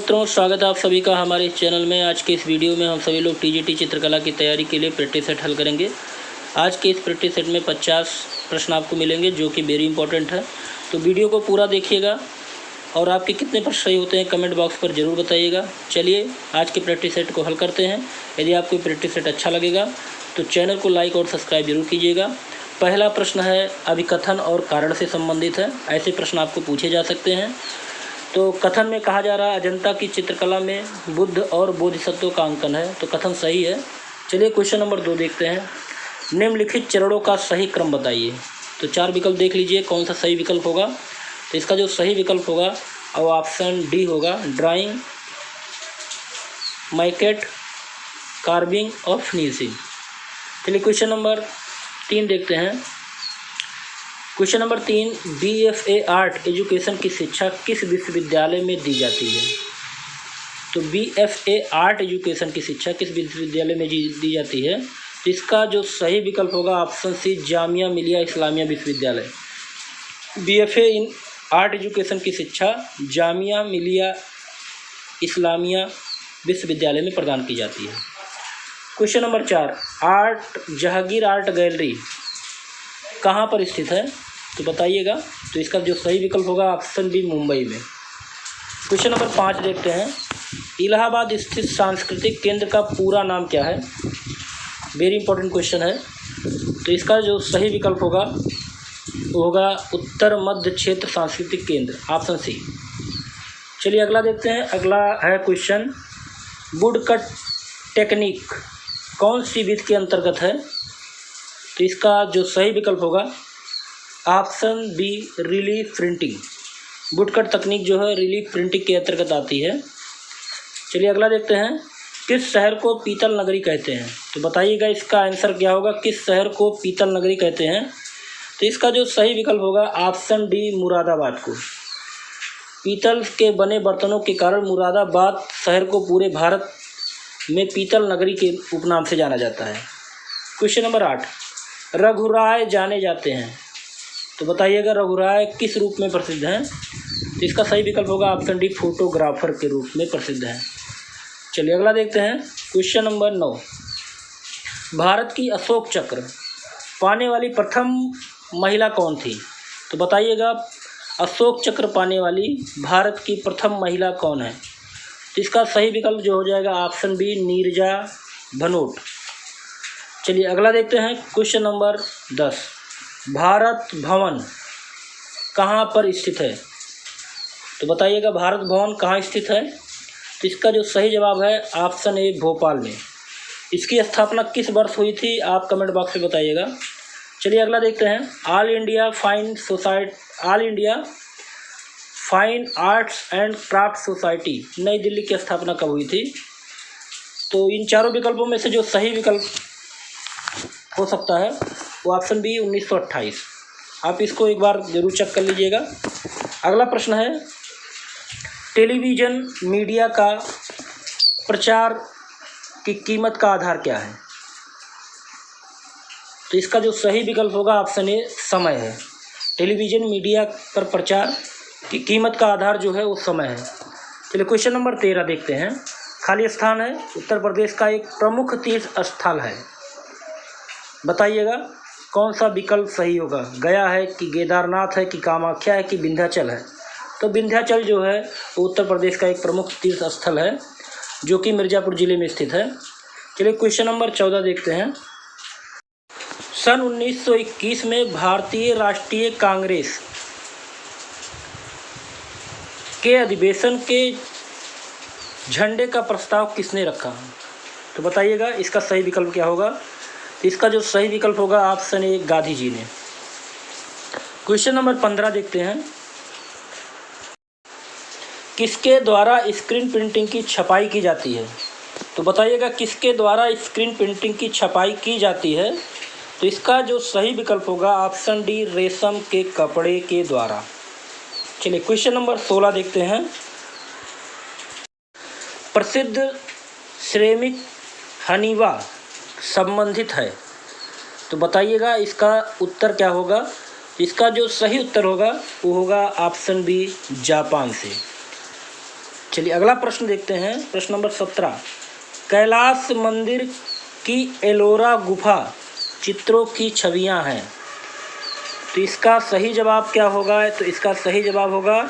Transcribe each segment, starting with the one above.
मित्रों, स्वागत है आप सभी का हमारे इस चैनल में। आज के इस वीडियो में हम सभी लोग टीजीटी चित्रकला की तैयारी के लिए प्रैक्टिस सेट हल करेंगे। आज के इस प्रैक्टिस सेट में 50 प्रश्न आपको मिलेंगे जो कि वेरी इंपॉर्टेंट है। तो वीडियो को पूरा देखिएगा और आपके कितने प्रश्न सही होते हैं कमेंट बॉक्स पर ज़रूर बताइएगा। चलिए आज के प्रैक्टिस सेट को हल करते हैं। यदि आपको ये प्रैक्टिस सेट अच्छा लगेगा तो चैनल को लाइक और सब्सक्राइब जरूर कीजिएगा। पहला प्रश्न है अभिकथन और कारण से संबंधित है। ऐसे प्रश्न आपको पूछे जा सकते हैं। तो कथन में कहा जा रहा है अजंता की चित्रकला में बुद्ध और बोधिसत्वों का अंकन है, तो कथन सही है। चलिए क्वेश्चन नंबर 2 देखते हैं। निम्नलिखित चरणों का सही क्रम बताइए। तो 4 विकल्प देख लीजिए कौन सा सही विकल्प होगा। तो इसका जो सही विकल्प होगा वो ऑप्शन डी होगा, ड्राइंग, मैकेट, कार्विंग और फिनिशिंग। चलिए क्वेश्चन नंबर 3 देखते हैं। Question number 3, BFA art education की शिक्षा किस विश्वविद्यालय में दी जाती है। तो BFA आर्ट एजुकेशन की शिक्षा किस विश्वविद्यालय में दी जाती है। तो इसका जो सही विकल्प होगा ऑप्शन सी, जामिया मिलिया इस्लामिया विश्वविद्यालय। BFA इन आर्ट एजुकेशन की शिक्षा जामिया मिलिया इस्लामिया विश्वविद्यालय में प्रदान की जाती है। Question number 4, art Jahangir art gallery कहाँ पर स्थित है, तो बताइएगा। तो इसका जो सही विकल्प होगा ऑप्शन बी, मुंबई में। क्वेश्चन नंबर 5 देखते हैं। इलाहाबाद स्थित सांस्कृतिक केंद्र का पूरा नाम क्या है। वेरी इंपॉर्टेंट क्वेश्चन है। तो इसका जो सही विकल्प होगा वो होगा उत्तर मध्य क्षेत्र सांस्कृतिक केंद्र, ऑप्शन सी। चलिए अगला देखते हैं। अगला है क्वेश्चन, वुडकट टेक्निक कौन सी विधि के अंतर्गत है। तो इसका जो सही विकल्प होगा option B, relief printing. Woodcut तकनीक जो है रिलीफ प्रिंटिंग के अंतर्गत आती है। चलिए अगला देखते हैं। किस शहर को पीतल नगरी कहते हैं। तो बताइएगा इसका आंसर क्या होगा, किस शहर को पीतल नगरी कहते हैं। तो इसका जो सही विकल्प होगा ऑप्शन डी, मुरादाबाद को। पीतल के बने बर्तनों के कारण मुरादाबाद शहर को पूरे भारत में पीतल नगरी के उपनाम से जाना जाता है। क्वेश्चन नंबर 8, रघुराय जाने जाते हैं। तो बताइएगा रघुराय किस रूप में प्रसिद्ध हैं। तो इसका सही विकल्प होगा ऑप्शन डी, फोटोग्राफर के रूप में प्रसिद्ध हैं। चलिए अगला देखते हैं। क्वेश्चन नंबर 9, भारत की अशोक चक्र पाने वाली प्रथम महिला कौन थी। तो बताइएगा अशोक चक्र पाने वाली भारत की प्रथम महिला कौन है। तो इसका सही विकल्प जो हो जाएगा ऑप्शन बी, नीरजा भनोट। चलिए अगला देखते हैं। क्वेश्चन नंबर 10, भारत भवन कहाँ पर स्थित है। तो बताइएगा भारत भवन कहाँ स्थित है। तो इसका जो सही जवाब है ऑप्शन ए, भोपाल में। इसकी स्थापना किस वर्ष हुई थी आप कमेंट बॉक्स में बताइएगा। चलिए अगला देखते हैं। All India fine arts and craft society नई दिल्ली की स्थापना कब हुई थी। तो इन चारों विकल्पों में से जो सही विकल्प हो सकता है वो ऑप्शन बी, 1928। आप इसको एक बार जरूर चेक कर लीजिएगा। अगला प्रश्न है, टेलीविज़न मीडिया का प्रचार की कीमत का आधार क्या है। तो इसका जो सही विकल्प होगा ऑप्शन ए, समय है। टेलीविज़न मीडिया पर प्रचार की कीमत का आधार जो है वो समय है। चलिए क्वेश्चन नंबर 13 देखते हैं। खाली स्थान है, उत्तर प्रदेश का एक प्रमुख तीर्थ स्थल है। बताइएगा कौन सा विकल्प सही होगा। गया है कि केदारनाथ है कि कामाख्या है कि विंध्याचल है। तो विंध्याचल जो है वो उत्तर प्रदेश का एक प्रमुख तीर्थ स्थल है जो कि मिर्ज़ापुर जिले में स्थित है। चलिए क्वेश्चन नंबर 14 देखते हैं। सन 1921 में भारतीय राष्ट्रीय कांग्रेस के अधिवेशन के झंडे का प्रस्ताव किसने रखा। तो बताइएगा इसका सही विकल्प क्या होगा। तो इसका जो सही विकल्प होगा ऑप्शन ए, गांधी जी ने। क्वेश्चन नंबर 15 देखते हैं। किसके द्वारा स्क्रीन प्रिंटिंग की छपाई की जाती है। तो बताइएगा किसके द्वारा स्क्रीन प्रिंटिंग की छपाई की जाती है। तो इसका जो सही विकल्प होगा ऑप्शन डी, रेशम के कपड़े के द्वारा। चलिए क्वेश्चन नंबर 16 देखते हैं। प्रसिद्ध श्रमिक हनीवा संबंधित है। तो बताइएगा इसका उत्तर क्या होगा। इसका जो सही उत्तर होगा वो होगा ऑप्शन बी, जापान से। चलिए अगला प्रश्न देखते हैं, प्रश्न नंबर 17। कैलाश मंदिर की एलोरा गुफा चित्रों की छवियां हैं, तो इसका सही जवाब क्या होगा? तो इसका सही जवाब होगा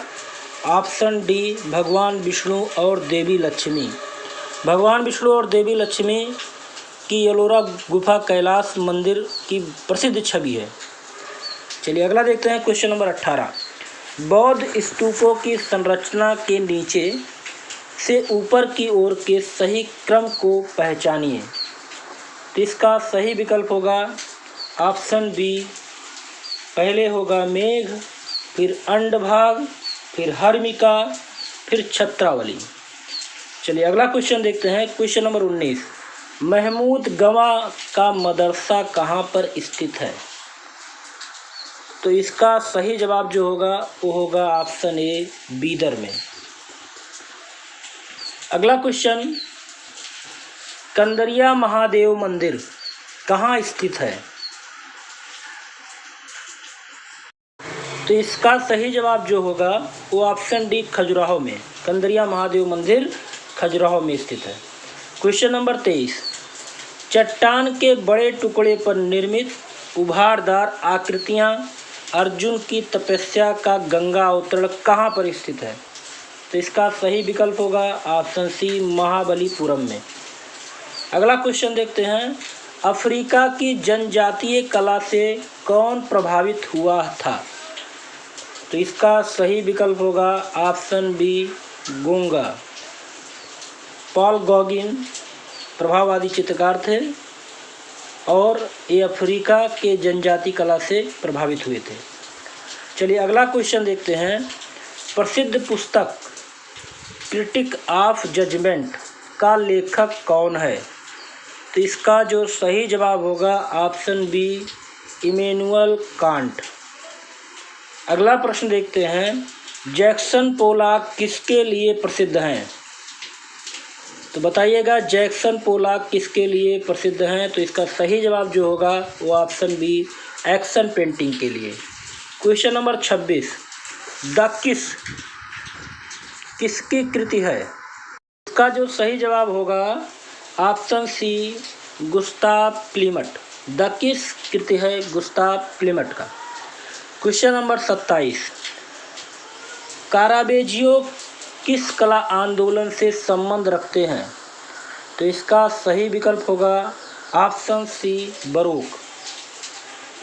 ऑप्शन डी, भगवान विष्णु और देवी लक्ष्मी। भगवान विष्णु और देवी लक्ष्मी की एलोरा गुफा कैलाश मंदिर की प्रसिद्ध छवि है। चलिए अगला देखते हैं, क्वेश्चन नंबर 18। बौद्ध स्तूपों की संरचना के नीचे से ऊपर की ओर के सही क्रम को पहचानिए, तो इसका सही विकल्प होगा ऑप्शन बी, पहले होगा मेघ, फिर अंडभाग, फिर हर्मिका, फिर छत्रावली। चलिए अगला क्वेश्चन देखते हैं, क्वेश्चन नंबर 19। महमूद गवा का मदरसा कहाँ पर स्थित है? तो इसका सही जवाब जो होगा वो होगा ऑप्शन ए, बीदर में। अगला क्वेश्चन, कंदरिया महादेव मंदिर कहाँ स्थित है? तो इसका सही जवाब जो होगा वो ऑप्शन डी, खजुराहो में। कंदरिया महादेव मंदिर खजुराहो में स्थित है। Question number 23। चट्टान के बड़े टुकड़े पर निर्मित उभारदार आकृतियाँ अर्जुन की तपस्या का गंगा अवतरण कहाँ पर स्थित है? तो इसका सही विकल्प होगा ऑप्शन सी, महाबलीपुरम में। अगला क्वेश्चन देखते हैं, अफ्रीका की जनजातीय कला से कौन प्रभावित हुआ था? तो इसका सही विकल्प होगा ऑप्शन बी, गोंगा। पॉल गॉगिन प्रभाववादी चित्रकार थे और ये अफ्रीका के जनजातीय कला से प्रभावित हुए थे। चलिए अगला क्वेश्चन देखते हैं, प्रसिद्ध पुस्तक क्रिटिक ऑफ जजमेंट का लेखक कौन है? तो इसका जो सही जवाब होगा ऑप्शन बी, इमैनुअल कांट। अगला प्रश्न देखते हैं, जैक्सन पोलॉक किसके लिए प्रसिद्ध हैं? तो बताइएगा जैक्सन पोलॉक किसके लिए प्रसिद्ध हैं? तो इसका सही जवाब जो होगा वो ऑप्शन बी, एक्शन पेंटिंग के लिए। Question number 26। द किस किसकी कृति है? इसका जो सही जवाब होगा ऑप्शन सी, गुस्ताव क्लीमट। द किस कृति है गुस्ताव क्लीमट का। Question number 27। कारावेजियो किस कला आंदोलन से संबंध रखते हैं? तो इसका सही विकल्प होगा option C, baroque.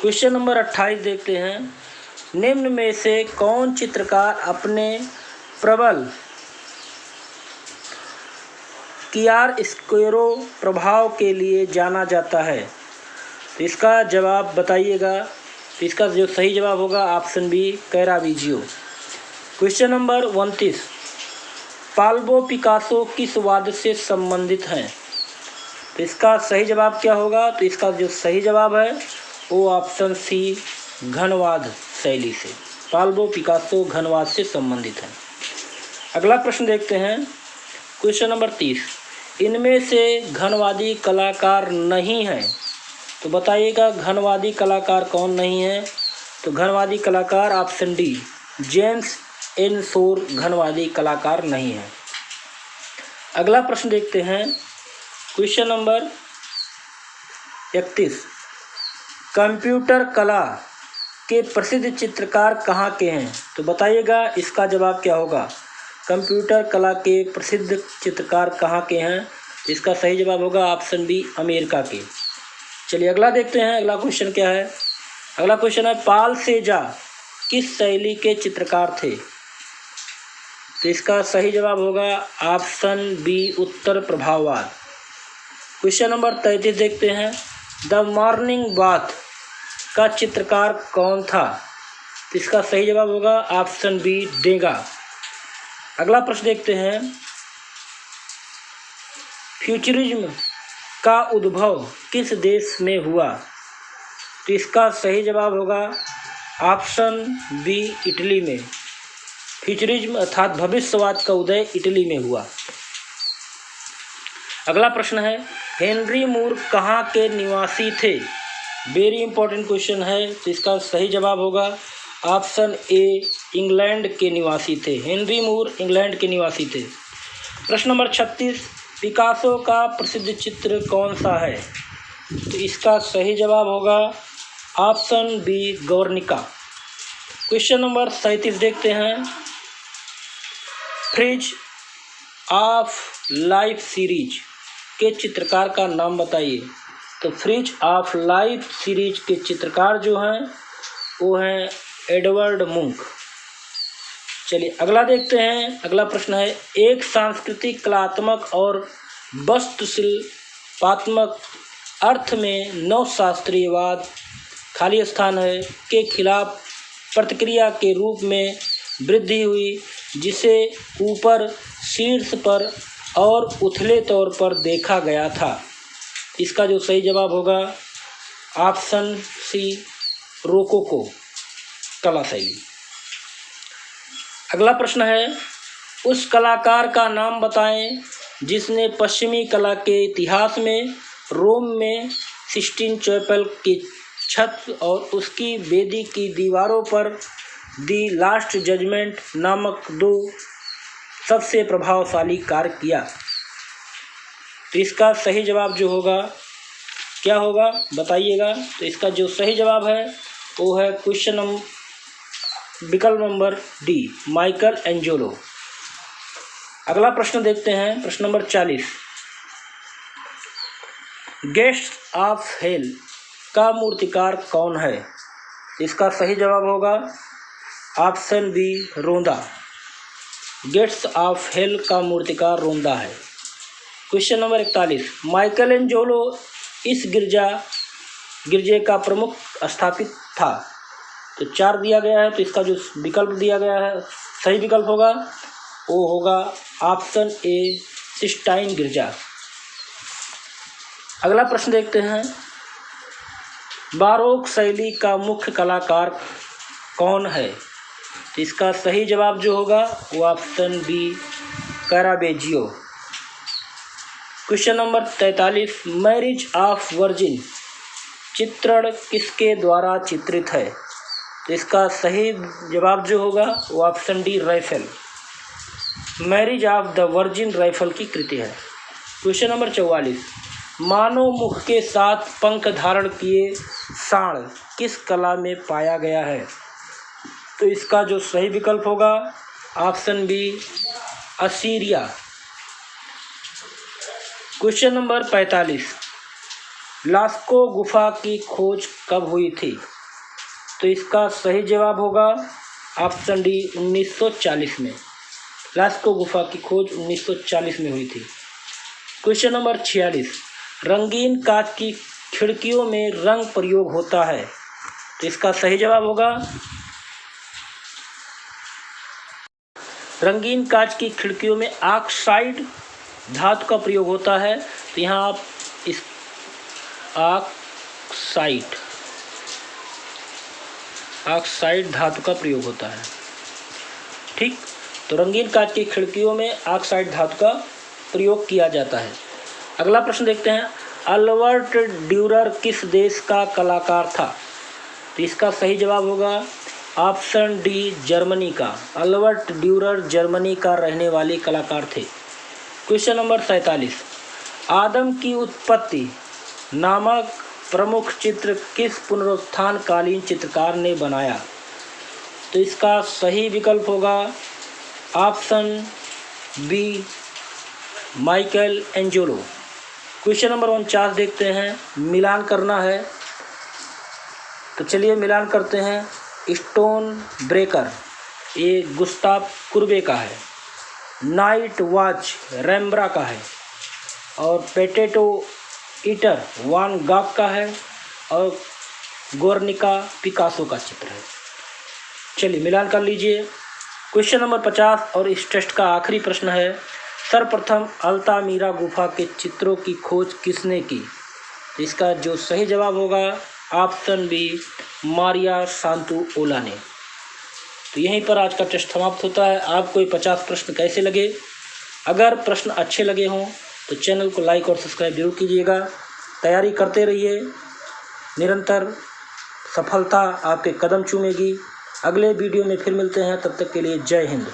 Question number 28 देखते हैं, निम्न में से कौन चित्रकार अपने प्रबल कियारस्किरो प्रभाव के लिए जाना जाता है? तो इसका जवाब बताइएगा। तो इसका जो सही जवाब होगा option B, Caravaggio. Question number 29। Pablo Picasso किस वाद से संबंधित हैं? तो इसका सही जवाब क्या होगा? तो इसका जो सही जवाब है वो ऑप्शन सी, घनवाद शैली से। पाब्लो पिकासो घनवाद से संबंधित हैं। अगला प्रश्न देखते हैं, क्वेश्चन नंबर 30। इनमें से घनवादी कलाकार नहीं है, तो बताइएगा घनवादी कलाकार कौन नहीं है? तो घनवादी कलाकार ऑप्शन डी, जेम्स एनसोर घनवादी कलाकार नहीं है। अगला प्रश्न देखते हैं, क्वेश्चन नंबर 31। कंप्यूटर कला के प्रसिद्ध चित्रकार कहाँ के हैं? तो बताइएगा इसका जवाब क्या होगा। कंप्यूटर कला के प्रसिद्ध चित्रकार कहाँ के हैं? इसका सही जवाब होगा ऑप्शन बी, अमेरिका के। चलिए अगला देखते हैं, अगला क्वेश्चन क्या है। अगला क्वेश्चन है, पाल सेजा किस शैली के चित्रकार थे? तो इसका सही जवाब होगा ऑप्शन बी, उत्तर प्रभाववाद। क्वेश्चन नंबर 33 देखते हैं, द मॉर्निंग बाथ का चित्रकार कौन था? तो इसका सही जवाब होगा ऑप्शन बी, डेगा। अगला प्रश्न देखते हैं, फ्यूचरिज्म का उद्भव किस देश में हुआ? तो इसका सही जवाब होगा ऑप्शन बी, इटली में। फ्यूचरिज्म अर्थात भविष्यवाद का उदय इटली में हुआ। अगला प्रश्न है, हेनरी मूर कहाँ के निवासी थे? वेरी इंपॉर्टेंट क्वेश्चन है। तो इसका सही जवाब होगा ऑप्शन ए, इंग्लैंड के निवासी थे। हेनरी मूर इंग्लैंड के निवासी थे। प्रश्न नंबर 36, पिकासो का प्रसिद्ध चित्र कौन सा है? तो इसका सही जवाब होगा ऑप्शन बी गवर्निका। क्वेश्चन नंबर 37 देखते हैं, फ्रिज ऑफ लाइफ सीरीज के चित्रकार का नाम बताइए। तो फ्रिज ऑफ लाइफ सीरीज के चित्रकार जो हैं वो हैं एडवर्ड मुंक। चलिए अगला देखते हैं। अगला प्रश्न है, एक सांस्कृतिक कलात्मक और वास्तुशिल्पात्मक अर्थ में नवशास्त्रीयवाद खाली स्थान है के खिलाफ प्रतिक्रिया के रूप में वृद्धि हुई, जिसे ऊपर शीर्ष पर और उथले तौर पर देखा गया था। इसका जो सही जवाब होगा ऑप्शन सी रोकोको कला शैली। अगला प्रश्न है, उस कलाकार का नाम बताएं जिसने पश्चिमी कला के इतिहास में रोम में सिस्टीन चैपल की छत और उसकी वेदी की दीवारों पर दी लास्ट जजमेंट नामक 2 सबसे प्रभावशाली कार्य किया। तो इसका सही जवाब जो होगा क्या होगा बताइएगा। तो इसका जो सही जवाब है वो है विकल्प नंबर डी, माइकल एंजेलो। अगला प्रश्न देखते हैं, प्रश्न नंबर 40, गेट्स ऑफ हेल का मूर्तिकार कौन है? इसका सही जवाब होगा ऑप्शन बी रोंदा। गेट्स ऑफ हेल का मूर्तिकार रोंदा है। क्वेश्चन नंबर 41, माइकल एंजेलो इस गिरजे का प्रमुख स्थापित था। तो 4 दिया गया है, तो इसका जो विकल्प दिया गया है सही विकल्प होगा वो होगा ऑप्शन ए सिस्टाइन गिरजा। अगला प्रश्न देखते हैं, बारोक शैली का मुख्य कलाकार कौन है? तो इसका सही जवाब जो होगा वो option B Caravaggio. Question number 43, marriage of Virgin चित्रण किसके द्वारा चित्रित है? तो इसका सही जवाब जो होगा वो option D rifle. Marriage of the virgin rifle की कृति है। क्वेश्चन नंबर 44, मानव मुख के साथ पंख धारण किए सांड किस कला में पाया गया है? तो इसका जो सही विकल्प होगा option B Assyria. Question number 45, Lascaux गुफा की खोज कब हुई थी? तो इसका सही जवाब होगा ऑप्शन डी 1940 में। लास्को गुफा की खोज 1940 में हुई थी। क्वेश्चन नंबर 46, रंगीन कांच की खिड़कियों में रंग प्रयोग होता है। तो इसका सही जवाब होगा रंगीन कांच की खिड़कियों में ऑक्साइड धातु का प्रयोग होता है। तो यहाँ आप इस ऑक्साइड धातु का प्रयोग होता है। ठीक, तो रंगीन कांच की खिड़कियों में ऑक्साइड धातु का प्रयोग किया जाता है। अगला प्रश्न देखते हैं, अल्बर्ट ड्यूरर किस देश का कलाकार था? तो इसका सही जवाब होगा ऑप्शन डी जर्मनी का। अल्बर्ट ड्यूरर जर्मनी का रहने वाले कलाकार थे। क्वेश्चन नंबर 47, आदम की उत्पत्ति नामक प्रमुख चित्र किस पुनरुत्थान कालीन चित्रकार ने बनाया? तो इसका सही विकल्प होगा option B Michelangelo. Question number 49 देखते हैं, मिलान करना है। तो चलिए मिलान करते हैं। स्टोन ब्रेकर ये गुस्ताव कुर्बे का है, नाइट वॉच रेम्ब्रा का है और पोटैटो ईटर वान गॉग का है और गोर्निका पिकासो का चित्र है। चलिए मिलान कर लीजिए। क्वेश्चन नंबर 50 और इस टेस्ट का आखिरी प्रश्न है, सर्वप्रथम अल्तामीरा गुफा के चित्रों की खोज किसने की? इसका जो सही जवाब होगा ऑप्शन बी मारिया सांतुओला ने। तो यहीं पर आज का टेस्ट समाप्त होता है। आपको ये 50 प्रश्न कैसे लगे? अगर प्रश्न अच्छे लगे हों तो चैनल को लाइक और सब्सक्राइब जरूर कीजिएगा। तैयारी करते रहिए, निरंतर सफलता आपके कदम चूमेगी। अगले वीडियो में फिर मिलते हैं, तब तक के लिए जय हिंद।